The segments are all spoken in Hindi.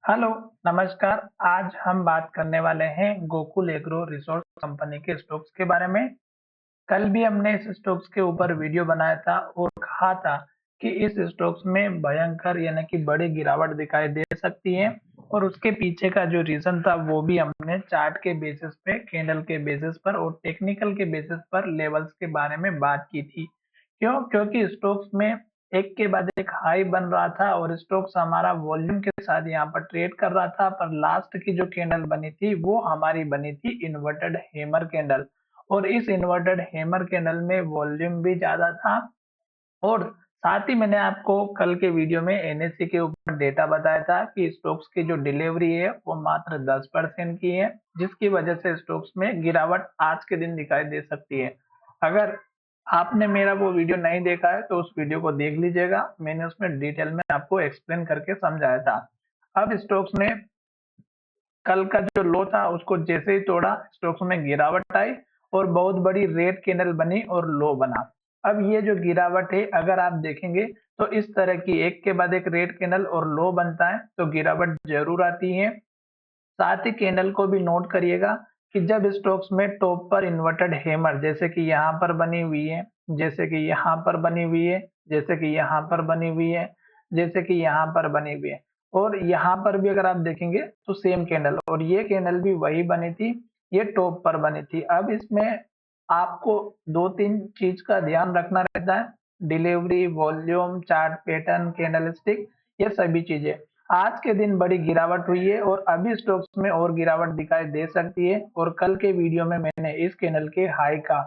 हेलो, नमस्कार। आज हम बात करने वाले हैं गोकुल एग्रो रिसोर्स कंपनी के स्टॉक्स के बारे में। कल भी हमने इस स्टॉक्स के ऊपर वीडियो बनाया था और कहा था कि इस स्टॉक्स में भयंकर यानी कि बड़ी गिरावट दिखाई दे सकती है और उसके पीछे का जो रीज़न था वो भी हमने चार्ट के बेसिस पे, कैंडल के बेसिस पर और टेक्निकल के बेसिस पर लेवल्स के बारे में बात की थी। क्यों? क्योंकि स्टॉक्स में एक के बाद एक हाई बन रहा था और स्टॉक्स हमारा वॉल्यूम के साथ यहाँ पर ट्रेड कर रहा था, पर लास्ट की जो कैंडल बनी थी वो हमारी बनी थी इन्वर्टेड हैमर कैंडल और इस इन्वर्टेड हैमर कैंडल में वॉल्यूम भी ज्यादा था और साथ ही मैंने आपको कल के वीडियो में एनएससी के ऊपर डेटा बताया था कि स्टॉक्स की जो डिलीवरी है वो मात्र 10% की है, जिसकी वजह से स्टॉक्स में गिरावट आज के दिन दिखाई दे सकती है। अगर आपने मेरा वो वीडियो नहीं देखा है तो उस वीडियो को देख लीजिएगा, मैंने उसमें डिटेल में आपको एक्सप्लेन करके समझाया था। अब स्टॉक्स ने कल का जो लो था उसको जैसे ही तोड़ा, स्टॉक्स में गिरावट आई और बहुत बड़ी रेड कैंडल बनी और लो बना। अब ये जो गिरावट है अगर आप देखेंगे तो इस तरह की एक के बाद एक रेड कैंडल और लो बनता है तो गिरावट जरूर आती है। साथ ही कैंडल को भी नोट करिएगा कि जब स्टॉक्स में टॉप पर इन्वर्टेड हैमर जैसे कि यहाँ पर बनी हुई है, जैसे कि यहाँ पर बनी हुई है, जैसे कि यहाँ पर बनी हुई है, जैसे कि यहाँ पर बनी हुई है और यहाँ पर भी अगर आप देखेंगे तो सेम कैंडल और ये कैंडल भी वही बनी थी, ये टॉप पर बनी थी। अब इसमें आपको 2-3 चीज का ध्यान रखना रहता है, delivery, volume, chart pattern, candlestick, ये सभी चीजें। आज के दिन बड़ी गिरावट हुई है और अभी स्टॉक्स में और गिरावट दिखाई दे सकती है और कल के वीडियो में मैंने इस कैंडल के हाई का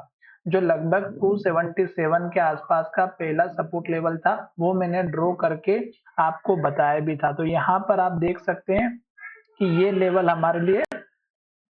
जो लगभग 277 के आसपास का पहला सपोर्ट लेवल था वो मैंने ड्रॉ करके आपको बताया भी था। तो यहाँ पर आप देख सकते हैं कि ये लेवल हमारे लिए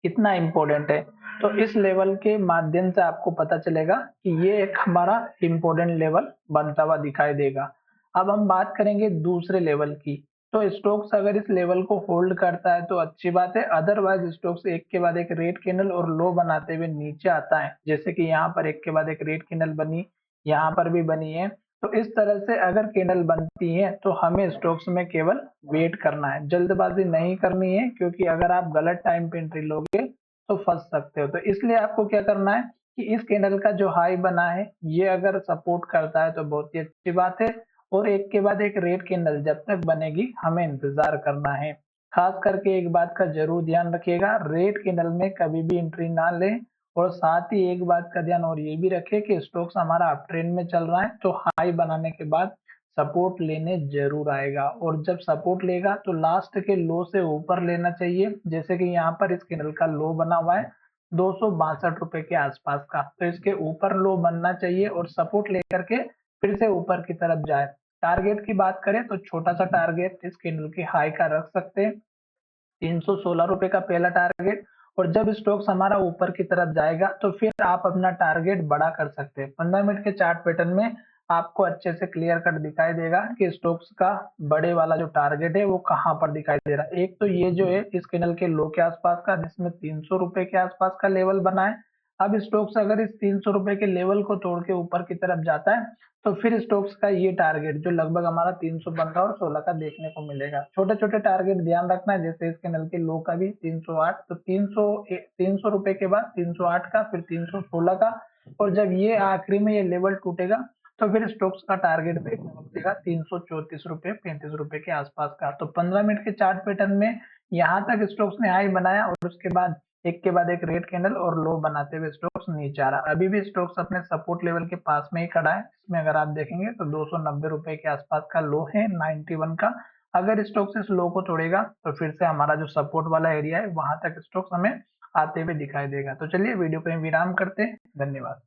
कितना इम्पोर्टेंट है। तो इस लेवल के माध्यम से आपको पता चलेगा कि ये एक हमारा इम्पोर्टेंट लेवल बनता हुआ दिखाई देगा। अब हम बात करेंगे दूसरे लेवल की। तो स्टॉक्स अगर इस लेवल को होल्ड करता है तो अच्छी बात है, अदरवाइज स्टॉक्स एक के बाद एक रेड कैंडल और लो बनाते हुए नीचे आता है, जैसे कि यहाँ पर एक के बाद एक रेड कैंडल बनी, यहाँ पर भी बनी है। तो इस तरह से अगर कैंडल बनती है तो हमें स्टॉक्स में केवल वेट करना है, जल्दबाजी नहीं करनी है, क्योंकि अगर आप गलत टाइम पे एंट्री लोगे तो फंस सकते हो। तो इसलिए आपको क्या करना है कि इस कैंडल का जो हाई बना है ये अगर सपोर्ट करता है तो बहुत ही अच्छी बात है और एक के बाद एक रेड कैंडल जब तक बनेगी हमें इंतजार करना है। खास करके एक बात का जरूर ध्यान रखिएगा, रेड कैंडल में कभी भी एंट्री ना लें और साथ ही एक बात का ध्यान और ये भी रखें कि स्टॉक्स हमारा अप ट्रेंड में चल रहा है तो हाई बनाने के बाद सपोर्ट लेने जरूर आएगा और जब सपोर्ट लेगा तो लास्ट के लो से ऊपर लेना चाहिए, जैसे कि यहाँ पर इस कैंडल का लो बना हुआ है 262 रुपए के आसपास का, तो इसके ऊपर लो बनना चाहिए और सपोर्ट लेकर के फिर से ऊपर की तरफ जाए। टारगेट की बात करें तो छोटा सा टारगेट इस कैंडल की हाई का रख सकते हैं, 316 रुपए का पहला टारगेट। और जब स्टॉक्स हमारा ऊपर की तरफ जाएगा तो फिर आप अपना टारगेट बड़ा कर सकते हैं। 15 मिनट के चार्ट पैटर्न में आपको अच्छे से क्लियर कट दिखाई देगा कि स्टॉक्स का बड़े वाला जो टारगेट है वो कहां पर दिखाई दे रहा है। एक तो ये जो है इस कैंडल के लो के आसपास का, जिसमें 300 रुपए के आसपास का लेवल बना है। अब स्टॉक्स अगर इस 300 रुपए के लेवल को तोड़ के ऊपर की तरफ जाता है तो फिर स्टॉक्स का ये टारगेट जो लगभग हमारा 315 और 16 का देखने को मिलेगा। छोटे छोटे टारगेट ध्यान रखना है, जैसे इस कैंडल के लो का भी 308, तो 300 रुपए के बाद 308 का, फिर 316 का और जब ये आखिरी में ये लेवल टूटेगा तो फिर स्टॉक्स का टारगेट देखने को मिलेगा 334 रुपए 35 रुपए के आसपास का। तो 15 मिनट के चार्ट पैटर्न में यहाँ तक स्टॉक्स ने हाई बनाया और उसके बाद एक के बाद एक रेड कैंडल और लो बनाते हुए स्टॉक्स नीचे आ रहा। अभी भी स्टॉक्स अपने सपोर्ट लेवल के पास में ही खड़ा है, इसमें अगर आप देखेंगे तो 290 रुपए के आसपास का लो है 91 का। अगर स्टॉक्स इस लो को तोड़ेगा तो फिर से हमारा जो सपोर्ट वाला एरिया है वहां तक स्टॉक्स हमें आते हुए दिखाई देगा। तो चलिए वीडियो को विराम करते हैं। धन्यवाद।